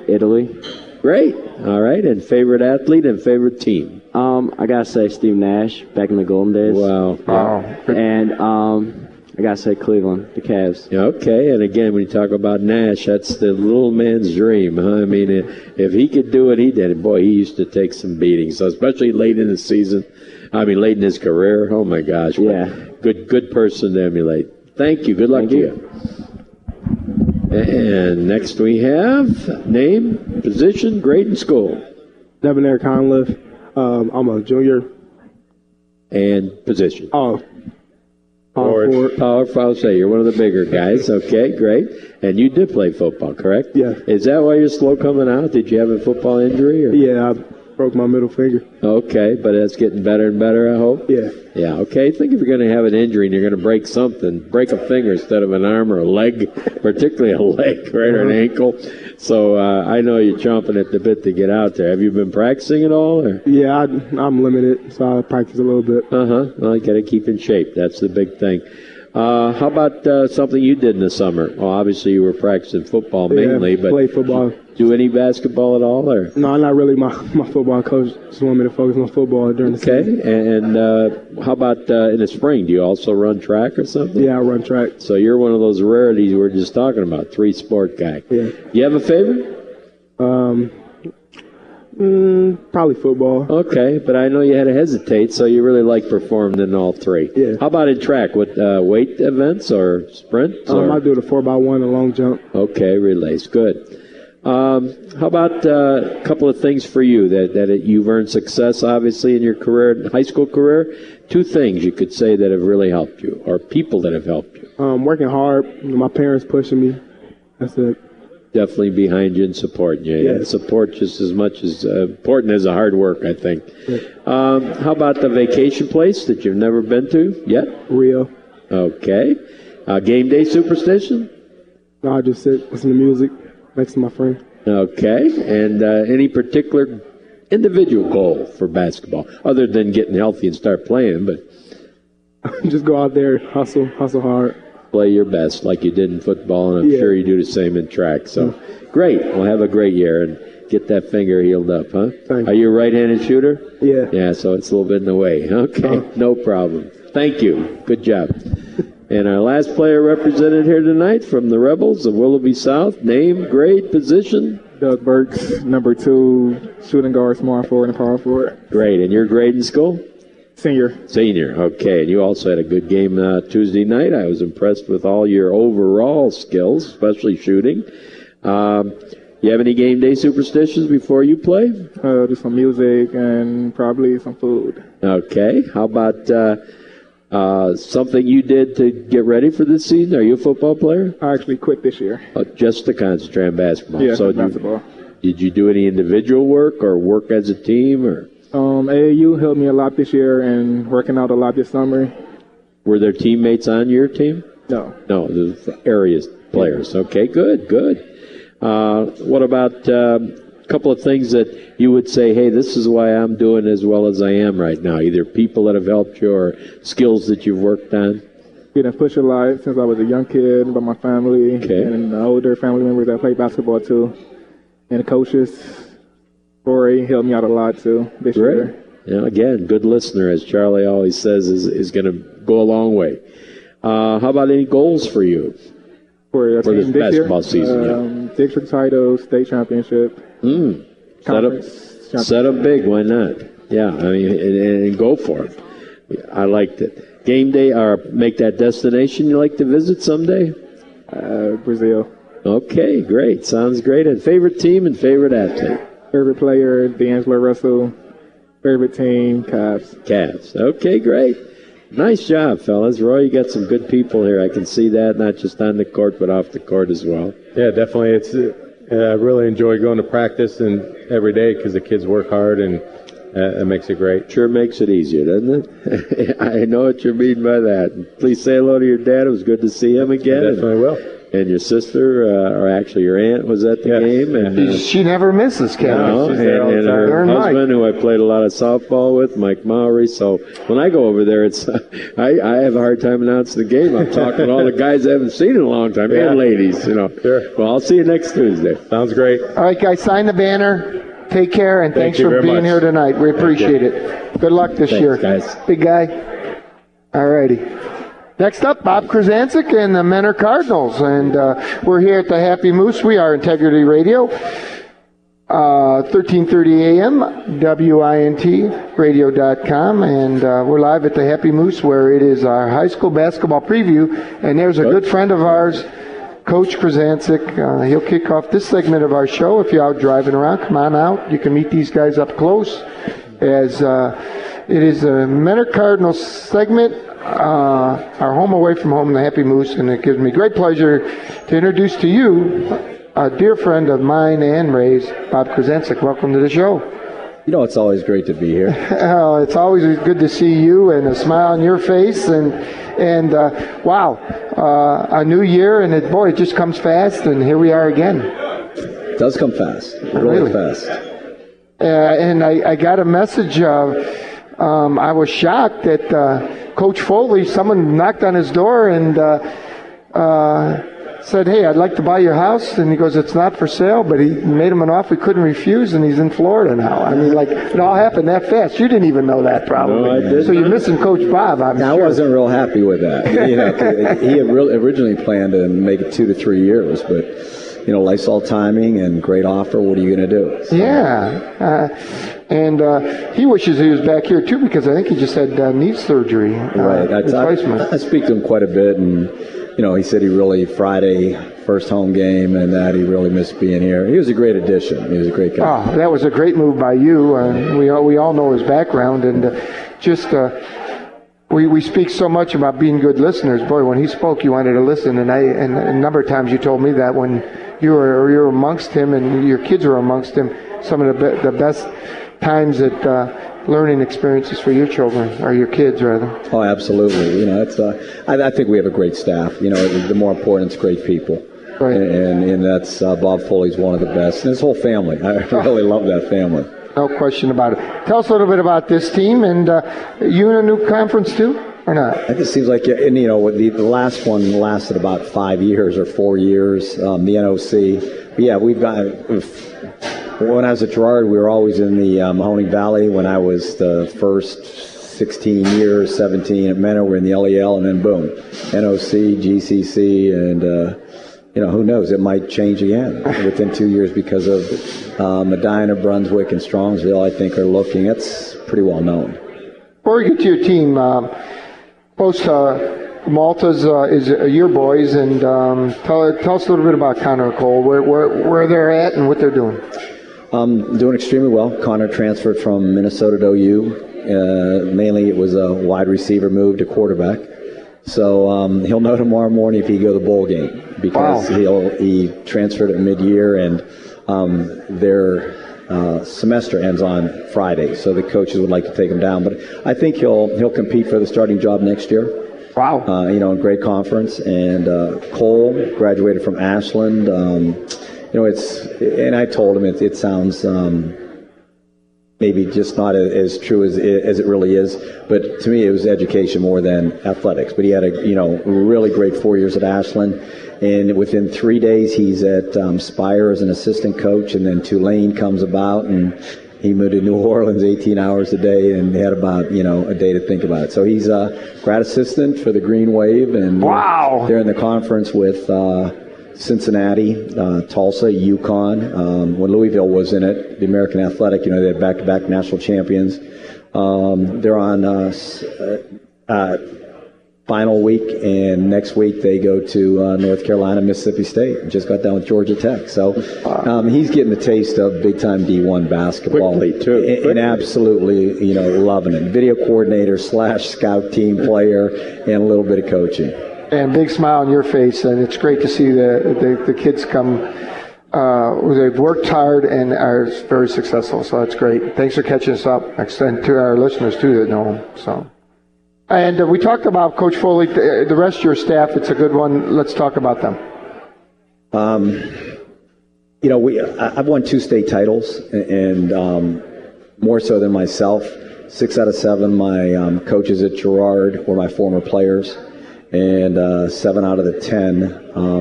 Italy. Great. All right, and favorite athlete and favorite team? I gotta say Steve Nash back in the Golden days. Wow. And I gotta say Cleveland, the Cavs. Okay, and again, when you talk about Nash, that's the little man's dream, huh? I mean, if he could do it, he did it. Boy, he used to take some beatings, so especially late in the season. I mean, late in his career. Oh my gosh. Yeah. Good person to emulate. Thank you. Good luck to you. And next we have name, position, grade, and school. Debonair Conliff. I'm a junior. And position. Power forward. Power forward. Say you're one of the bigger guys. Okay, great. And you did play football, correct? Yeah. Is that why you're slow coming out? Did you have a football injury? Or? Yeah, I broke my middle finger. Okay, but it's getting better and better, I hope? Yeah. Yeah, okay. I think if you're going to have an injury and you're going to break something, break a finger instead of an arm or a leg, particularly a leg, right, or an ankle. So I know you're chomping at the bit to get out there. Have you been practicing at all? Or? Yeah, I'm limited, so I practice a little bit. Well, you got to keep in shape. That's the big thing. How about something you did in the summer? Well, obviously you were practicing football mainly, but play football. Do any basketball at all, or? No, not really. My football coach just wanted me to focus on football during the season. Okay, and how about in the spring? Do you also run track or something? Yeah, I run track. So you're one of those rarities we were just talking about, three-sport guy. Yeah. You have a favorite? Probably football. Okay, but I know you had to hesitate, so you really like performing in all three. Yeah. How about in track? What weight events or sprints? I do the 4x1 and long jump. Okay, relays. Good. How about a couple of things for you that you've earned success, obviously, in your career, high school career? Two things you could say that have really helped you, or people that have helped you. Working hard. My parents pushing me. That's it. Definitely behind you and supporting you. Yeah. Support just as much as important as the hard work, I think. Yeah. How about the vacation place that you've never been to yet? Rio. Okay. Game day superstition? No, I just sit, listen to music next to my friend. Okay. And any particular individual goal for basketball, other than getting healthy and start playing, but just go out there, hustle hard. Play your best like you did in football, and I'm sure you do the same in track. So, great. Well, have a great year and get that finger healed up, huh? Thank you. Are you a right-handed shooter? Yeah. Yeah, so it's a little bit in the way. Okay, no problem. Thank you. Good job. And our last player represented here tonight from the Rebels of Willoughby South, name, grade, position? Doug Burks, number 2, shooting guard, small forward, and power forward. Great. And your grade in school? Senior. Senior, okay. And you also had a good game Tuesday night. I was impressed with all your overall skills, especially shooting. You have any game day superstitions before you play? Do some music and probably some food. Okay. How about something you did to get ready for this season? Are you a football player? I actually quit this year. Oh, just to concentrate on basketball. Yeah, so basketball. Did you do any individual work or work as a team? Or AAU helped me a lot this year and working out a lot this summer. Were there teammates on your team? No. No, the area players. Okay, good. What about a couple of things that you would say, hey, this is why I'm doing as well as I am right now, either people that have helped you or skills that you've worked on? Getting pushed a lot since I was a young kid by my family and older family members that play basketball too. And the coaches, Corey, helped me out a lot too this year. Yeah, again, good listener, as Charlie always says, is going to go a long way. How about any goals for you? For this basketball season, district title, state championship. Set up big, why not? Yeah, I mean, and go for it. I liked it. Game day, or make that destination you like to visit someday? Brazil. Okay, great. Sounds great. And favorite team and favorite athlete? Favorite player, D'Angelo Russell. Favorite team, Cavs. Cavs. Okay, great. Nice job, fellas. Roy, you got some good people here. I can see that, not just on the court, but off the court as well. Yeah, definitely. I really enjoy going to practice and every day because the kids work hard, and it makes it great. Sure makes it easier, doesn't it? I know what you mean by that. Please say hello to your dad. It was good to see him again. Definitely will. And your sister, or actually your aunt, was at the game. And she never misses, Kevin. No, and her husband, who I played a lot of softball with, Mike Mowry. So when I go over there, it's I have a hard time announcing the game. I'm talking to all the guys I haven't seen in a long time, and ladies, Sure. Well, I'll see you next Tuesday. Sounds great. All right, guys, sign the banner. Take care, and thanks for being here tonight. We appreciate it. Good luck this year. Guys. Big guy. All righty. Next up, Bob Krasancic and the Menor Cardinals. And we're here at the Happy Moose. We are Integrity Radio, 1330 AM, WINT, and we're live at the Happy Moose, where it is our high school basketball preview. And there's a good friend of ours, Coach Krasancic. He'll kick off this segment of our show. If you're out driving around, come on out. You can meet these guys up close, as it is a Menor Cardinals segment. Our home away from home, the Happy Moose, and it gives me great pleasure to introduce to you a dear friend of mine and Ray's, Bob Krasancic. Welcome to the show. You know, it's always great to be here. It's always good to see you and a smile on your face, and wow, a new year, and it just comes fast, and here we are again. It does come fast, really fast. And I got a message. I was shocked that Coach Foley, someone knocked on his door and said, hey, I'd like to buy your house. And he goes, it's not for sale, but he made him an offer he couldn't refuse, and he's in Florida now. I mean, it all happened that fast. You didn't even know that, probably. No, I didn't. So you're missing Coach Bob, I'm sure. I wasn't real happy with that. He had originally planned to make it 2 to 3 years, but, life's all timing and great offer. What are you going to do? So. Yeah. And he wishes he was back here, too, because I think he just had knee surgery. Right. I speak to him quite a bit, and, he said he really, Friday, first home game, and that he really missed being here. He was a great addition. He was a great guy. Oh, that was a great move by you. We all know his background, and we speak so much about being good listeners. Boy, when he spoke, you wanted to listen, and a number of times you told me that when you were amongst him and your kids were amongst him, some of the best times at learning experiences for your children, or your kids, rather. Oh, absolutely. I think we have a great staff. The more important, it's great people. Right. And that's Bob Foley's one of the best. And his whole family. I really love that family. No question about it. Tell us a little bit about this team, and you in a new conference too, or not? It just seems like, the last one lasted about 5 years or 4 years, the NOC. But yeah, we've got... When I was at Girard, we were always in the Mahoning Valley. When I was the first 16 years, 17 at Menor, we're in the LEL, and then boom, NOC, GCC, and who knows? It might change again within 2 years because of Medina, Brunswick, and Strongsville. I think are looking. It's pretty well known. before we get to your team, post Malta's is your boys, and tell us a little bit about Connor and Cole, where they're at and what they're doing. Doing extremely well. Connor transferred from Minnesota to OU. Mainly it was a wide receiver move to quarterback. So he'll know tomorrow morning if he go to the bowl game, because he transferred at mid-year, and their semester ends on Friday. So the coaches would like to take him down, but I think he'll compete for the starting job next year. Wow. In great conference. And Cole graduated from Ashland. And I told him it sounds maybe just not as true as it really is, but to me it was education more than athletics. But he had a really great 4 years at Ashland, and within 3 days he's at Spire as an assistant coach, and then Tulane comes about, and he moved to New Orleans 18 hours a day and had about a day to think about it. So he's a grad assistant for the Green Wave, and they're in the conference with Cincinnati, Tulsa, UConn. When Louisville was in it, the American Athletic, they had back-to-back national champions. They're on final week, and next week they go to North Carolina, Mississippi State. Just got done with Georgia Tech. So he's getting the taste of big-time D1 basketball. Quickly, too. And absolutely, loving it. Video coordinator / scout team player, and a little bit of coaching. And big smile on your face, and it's great to see the kids come. They've worked hard and are very successful, so that's great. Thanks for catching us up. Extend to our listeners too that know him. And we talked about Coach Foley. The rest of your staff, it's a good one. Let's talk about them. I've won 2 state titles, and more so than myself. 6 out of 7 my coaches at Girard were my former players. And 7 out of the 10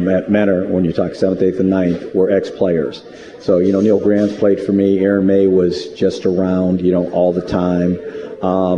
at Mentor, when you talk 7th, 8th, and 9th, were ex-players. So, Neil Grant's played for me. Aaron May was just around, all the time.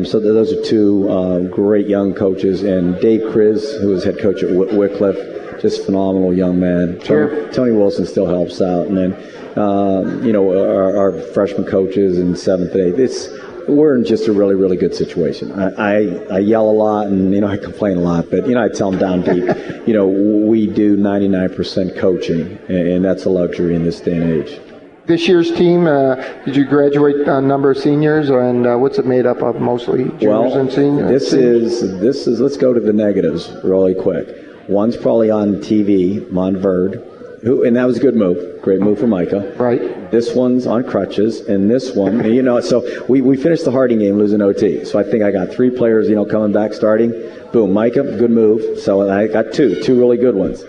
So those are 2 great young coaches. And Dave Kriz, who was head coach at Wycliffe, just phenomenal young man. Tony Wilson still helps out. And then, our freshman coaches in 7th and 8th. We're in just a really, really good situation. I yell a lot, and I complain a lot, but I tell them down deep, we do 99% coaching, and that's a luxury in this day and age. This year's team, did you graduate a number of seniors, and what's it made up of? Mostly juniors and seniors. This is. Let's go to the negatives really quick. One's probably on TV, Montverde. And that was a good move. Great move for Micah. Right. This one's on crutches, and this one, so we finished the Harding game losing OT. So I think I got 3 players, coming back starting. Boom, Micah, good move. So I got 2 really good ones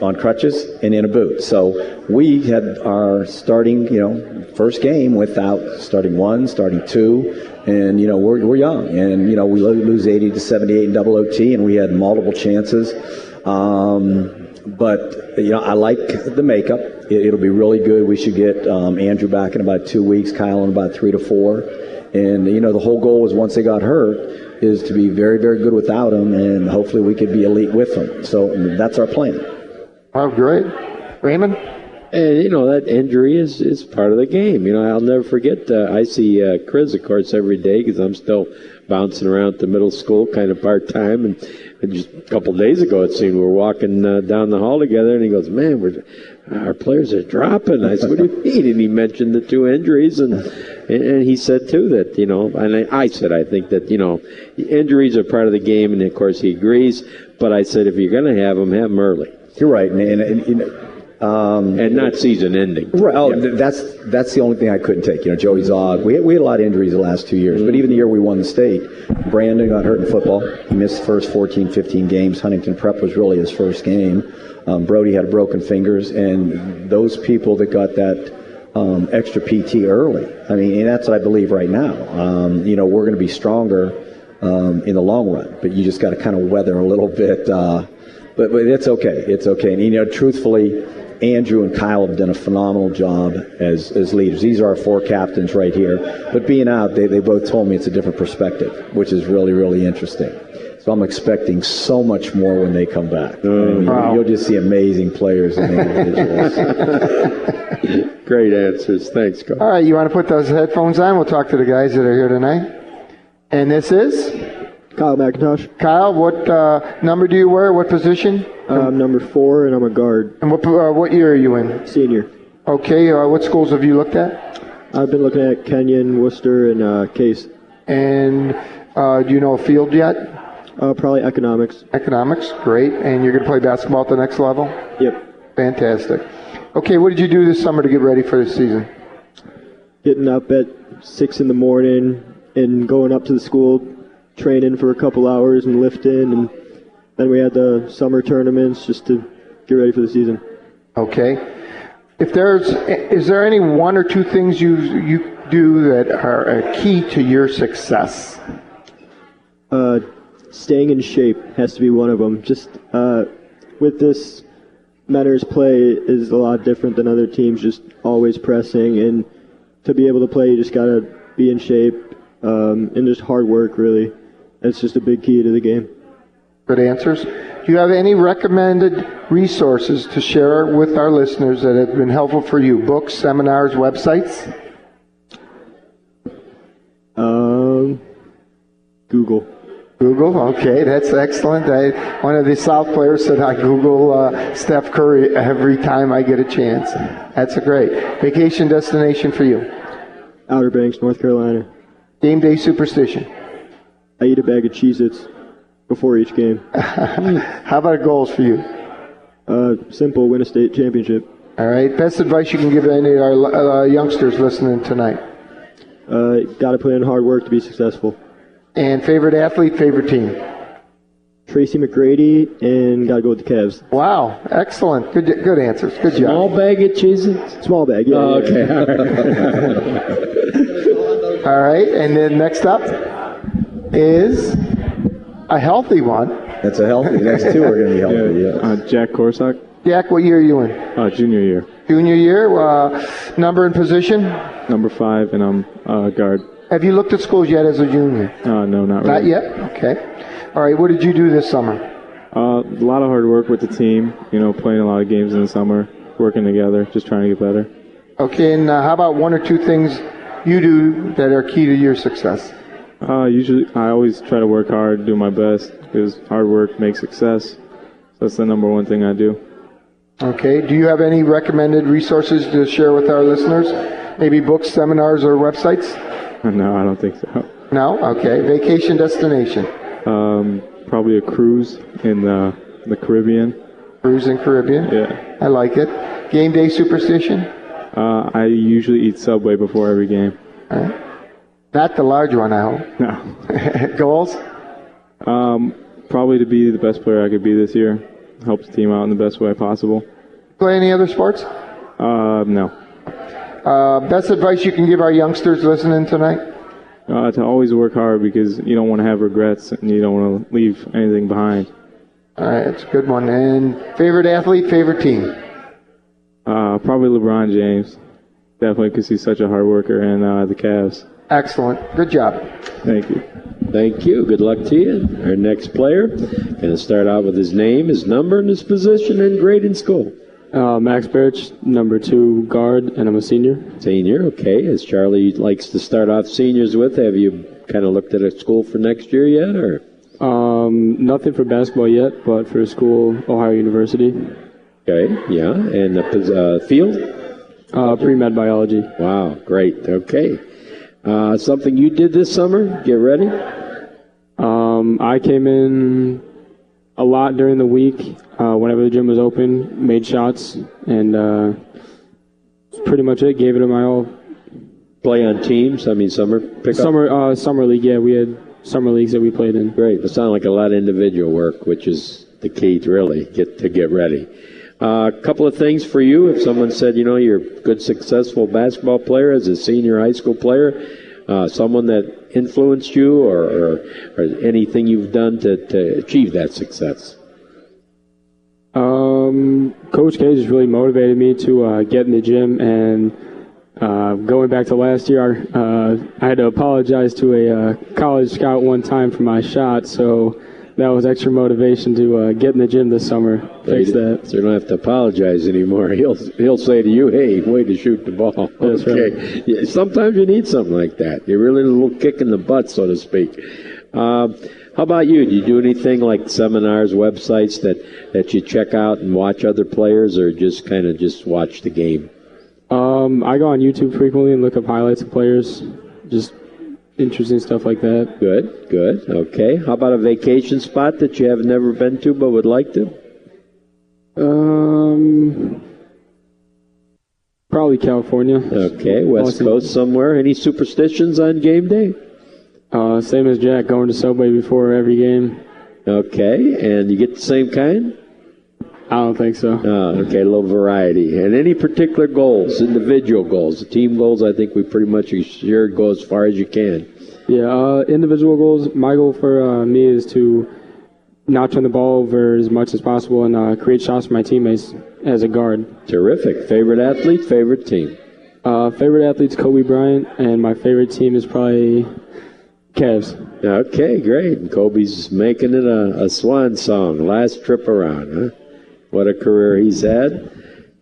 on crutches and in a boot. So we had our starting, first game without starting 1, starting 2. And, we're young. And, we lose 80 to 78 in double OT, and we had multiple chances. But, I like the makeup. It'll be really good. We should get Andrew back in about 2 weeks, Kyle in about 3 to 4. And, the whole goal was once they got hurt is to be very, very good without him, and hopefully we could be elite with them. So that's our plan. Oh, great. Raymond? And, that injury is part of the game. I'll never forget, I see Chris, of course, every day because I'm still bouncing around the middle school kind of part-time. And just a couple of days ago, it seemed we were walking down the hall together, and he goes, man, our players are dropping. I said, what do you mean? And he mentioned the 2 injuries, and he said, too, that, and I said, I think that, injuries are part of the game, and, of course, he agrees. But I said, if you're going to have them early. You're right, and not season-ending. Right. Oh, that's the only thing I couldn't take. Joey Zog. We had a lot of injuries the last 2 years, but even the year we won the state, Brandon got hurt in football. He missed the first 14, 15 games. Huntington Prep was really his first game. Brody had broken fingers, and those people that got that extra PT early. I mean, and that's what I believe right now. We're going to be stronger in the long run, but you just got to kind of weather a little bit. But it's okay. It's okay. And, truthfully, Andrew and Kyle have done a phenomenal job as leaders. These are our 4 captains right here. But being out, they both told me it's a different perspective, which is really, really interesting. So I'm expecting so much more when they come back. You'll just see amazing players and individuals. Great answers. Thanks, Coach. All right, you want to put those headphones on? We'll talk to the guys that are here tonight. And this is? Kyle McIntosh. Kyle, what number do you wear? What position? I'm number 4, and I'm a guard. And what year are you in? Senior. Okay, what schools have you looked at? I've been looking at Kenyon, Worcester, and Case. And do you know a field yet? Probably economics. Economics, great. And you're going to play basketball at the next level? Yep. Fantastic. Okay, what did you do this summer to get ready for the season? Getting up at 6 in the morning and going up to the school, training for a couple hours and lifting, and then we had the summer tournaments just to get ready for the season. Okay. Is there any one or two things you do that are a key to your success? Staying in shape has to be one of them. Just with this, Mentor's play is a lot different than other teams, just always pressing, and to be able to play, you just got to be in shape, and just hard work, really. It's just a big key to the game. Good answers. Do you have any recommended resources to share with our listeners that have been helpful for you? Books, seminars, websites? Google. Google, okay, that's excellent. One of the South players said I Google Steph Curry every time I get a chance. That's a great vacation destination for you. Outer Banks, North Carolina. Game day superstition. I eat a bag of Cheez-Its before each game. How about goals for you? Simple, win a state championship. All right. Best advice you can give any of our youngsters listening tonight? Got to put in hard work to be successful. And favorite athlete, favorite team? Tracy McGrady, and got to go with the Cavs. Wow. Excellent. Good answers. Good job. Small bag of Cheez-Its? Small bag, yeah. Oh, okay. All right. And then next up is a healthy one. That's a healthy. Next two are going to be healthy. Yeah. Jack Corsock. Jack, what year are you in? Junior year. Junior year. Number and position? Number 5, and I'm guard. Have you looked at schools yet as a junior? No, not really. Not yet? Okay. All right. What did you do this summer? A lot of hard work with the team. Playing a lot of games in the summer, working together, just trying to get better. Okay. And how about one or two things you do that are key to your success? Usually, I always try to work hard, do my best, because hard work makes success. So that's the number one thing I do. Okay. Do you have any recommended resources to share with our listeners? Maybe books, seminars, or websites? No, I don't think so. No? Okay. Vacation destination? Probably a cruise in the Caribbean. Cruise in Caribbean? Yeah. I like it. Game day superstition? I usually eat Subway before every game. All right. Not the large one, I hope. No. Goals? Probably to be the best player I could be this year. Help the team out in the best way possible. Play any other sports? No. Best advice you can give our youngsters listening tonight? To always work hard, because you don't want to have regrets and you don't want to leave anything behind. All right, that's a good one. And favorite athlete, favorite team? Probably LeBron James. Definitely, because he's such a hard worker, and the Cavs. Excellent. Good job. Thank you. Thank you. Good luck to you. Our next player going to start out with his name, his number, and his position and grade in school. Max Birch, number 2 guard, and I'm a senior. Senior, okay. As Charlie likes to start off seniors with, have you kind of looked at a school for next year yet, or? Nothing for basketball yet, but for school, Ohio University. Okay, yeah. And the field? Pre-med biology. Wow, great. Okay. Something you did this summer? Get ready? I came in a lot during the week. Whenever the gym was open, made shots, and that's pretty much it. Gave it my all. Play on teams? I mean, summer pickup? Summer league, yeah. We had summer leagues that we played in. Great. It sounded like a lot of individual work, which is the key to really get ready. A couple of things for you. If someone said, you're a good, successful basketball player as a senior high school player, someone that influenced you or anything you've done to achieve that success? Coach K just really motivated me to get in the gym, and going back to last year, I had to apologize to a college scout one time for my shot, so that was extra motivation to get in the gym this summer. Fix that. So you don't have to apologize anymore. He'll say to you, "Hey, way to shoot the ball." That's okay. right. Yeah, sometimes you need something like that. You really need a little kick in the butt, so to speak. How about you? Do you do anything like seminars, websites that you check out and watch other players, or just kind of just watch the game? I go on YouTube frequently and look up highlights of players, just interesting stuff like that. Good. Okay. How about a vacation spot that you have never been to but would like to? Probably California. Okay, West Coast somewhere. Any superstitions on game day? Same as Jack, going to Subway before every game. Okay, and you get the same kind? I don't think so. Okay, a little variety. And any particular goals, individual goals? The team goals, I think we pretty much sure go as far as you can. Yeah, individual goals. My goal for me is to not turn the ball over as much as possible and create shots for my teammates as a guard. Terrific. Favorite athlete, favorite team? Favorite athlete's Kobe Bryant, and my favorite team is probably Cavs. Okay, great. And Kobe's making it a swan song. Last trip around, huh? What a career he's had.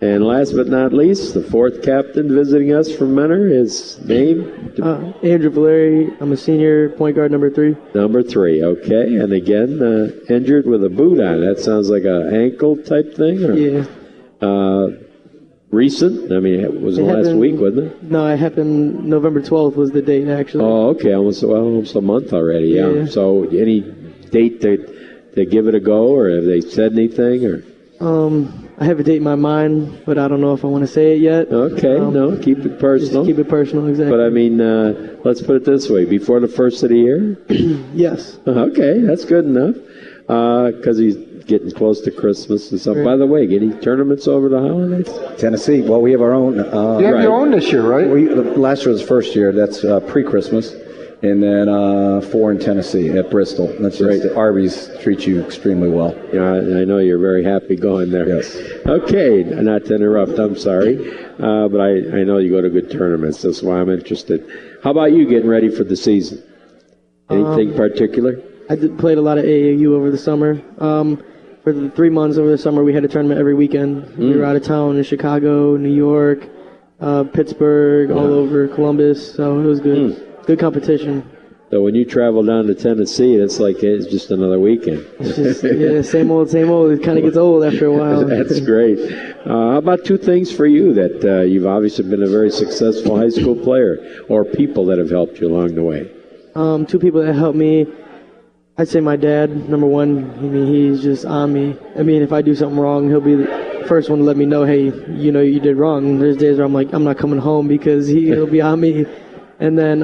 And last but not least, the fourth captain visiting us from Mentor, his name? Andrew Valeri. I'm a senior, point guard number 3. Number 3, okay. And again, injured with a boot on. That sounds like an ankle type thing? Or, yeah. Recent? I mean, it was last week, wasn't it? No, it happened November 12th was the date, actually. Oh, okay. Almost a month already, yeah. So any date they give it a go, or have they said anything? Or I have a date in my mind, but I don't know if I want to say it yet. Okay, no, keep it personal. Just keep it personal, exactly. But I mean, let's put it this way: before the first of the year. Yes. Okay, that's good enough. Because he's getting close to Christmas and stuff. Right. By the way, any tournaments over the holidays? Tennessee. Well, we have our own. You have your own this year, right? Last year was the first year. That's pre-Christmas. And then 4 in Tennessee at Bristol. That's just Arby's treats you extremely well. Yeah, I know you're very happy going there. Yes. Okay, not to interrupt, I'm sorry. But I know you go to good tournaments. That's why I'm interested. How about you getting ready for the season? Anything particular? I played a lot of AAU over the summer. For the 3 months over the summer, we had a tournament every weekend. We were out of town in Chicago, New York, Pittsburgh, all over Columbus. So it was good. Good competition. So when you travel down to Tennessee, it's just another weekend. It's just, same old. It kind of gets old after a while. That's great. How about 2 things for you that you've obviously been a very successful high school player, or people that have helped you along the way? 2 people that helped me, I'd say my dad, number 1. I mean, he's just on me. I mean, if I do something wrong, he'll be the first one to let me know, hey, you did wrong. There's days where I'm like, I'm not coming home because he'll be on me. And then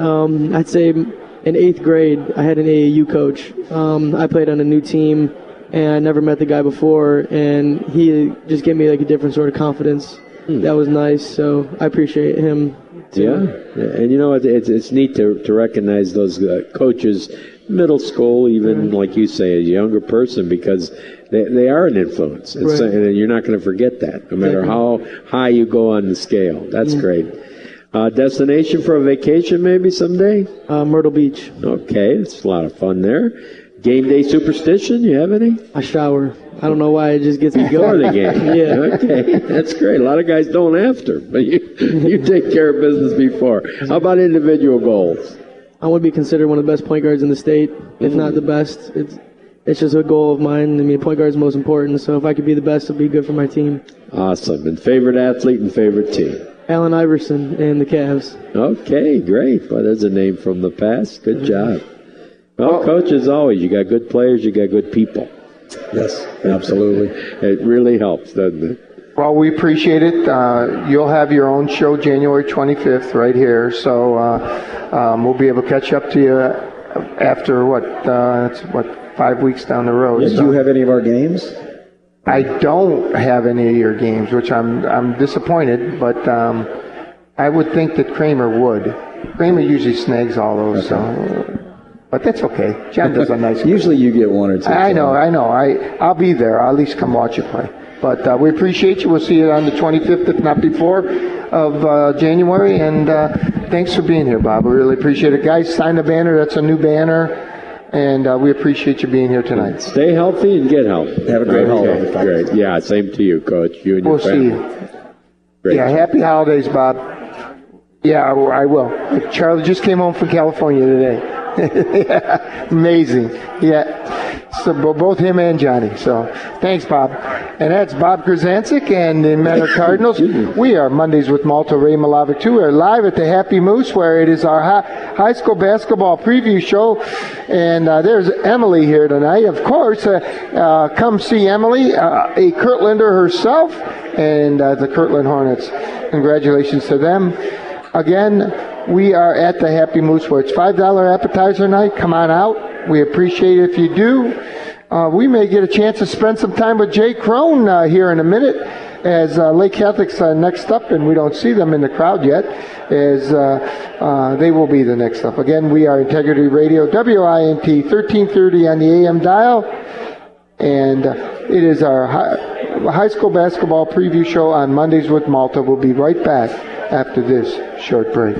I'd say in 8th grade, I had an AAU coach. I played on a new team, and I never met the guy before, and he just gave me like a different sort of confidence. That was nice, so I appreciate him too. Yeah, and it's neat to recognize those coaches, middle school, even like you say, as a younger person, because they are an influence, and you're not going to forget that, no matter how high you go on the scale. That's great. Destination for a vacation maybe someday? Myrtle Beach. Okay, it's a lot of fun there. Game day superstition, you have any? I shower. I don't know why, it just gets me Before going. the game. Yeah. Okay, that's great. A lot of guys don't after, but you take care of business before. How about individual goals? I want to be considered one of the best point guards in the state, if not the best. It's just a goal of mine. I mean, point guard is most important, so if I could be the best, it'll be good for my team. Awesome. And favorite athlete and favorite team? Allen Iverson and the Cavs. Okay, great. Well, there's a name from the past. Good job. Well, Coach, as always, you got good players, you got good people. Yes, absolutely. It really helps, doesn't it? Well, we appreciate it. You'll have your own show January 25th right here, so we'll be able to catch up to you after, it's 5 weeks down the road. Do you have any of our games? I don't have any of your games, which I'm disappointed, but I would think that Kramer would. Kramer usually snags all those, so... But that's okay. John does a nice... Usually you get 1 or 2. I know. I'll be there. I'll at least come watch you play. But we appreciate you. We'll see you on the 25th, if not before, of January. And thanks for being here, Bob. We really appreciate it. Guys, sign the banner. That's a new banner. And we appreciate you being here tonight. Stay healthy and get healthy. Have a great holiday. Great. Yeah, same to you, Coach. You and your We'll see family. you. Great. Yeah, happy holidays, Bob. Yeah, I will. Charlie just came home from California today. Yeah, amazing. Yeah. So both him and Johnny. So thanks, Bob. And that's Bob Krasancic and the Meta Cardinals. We are Mondays with Malta, Ray Malavic too. We're live at the Happy Moose, where it is our high school basketball preview show. And there's Emily here tonight. Of course, come see Emily, a Kirtlander herself, and the Kirtland Hornets. Congratulations to them. Again, we are at the Happy Moose, where it's $5 appetizer night. Come on out. We appreciate it if you do. We may get a chance to spend some time with Jay Crone here in a minute, as Lake Catholic's next up, and we don't see them in the crowd yet, as they will be the next up. Again, we are Integrity Radio, WINT, 1330 on the AM dial, and it is our high school basketball preview show on Mondays with Malta. We'll be right back after this short break.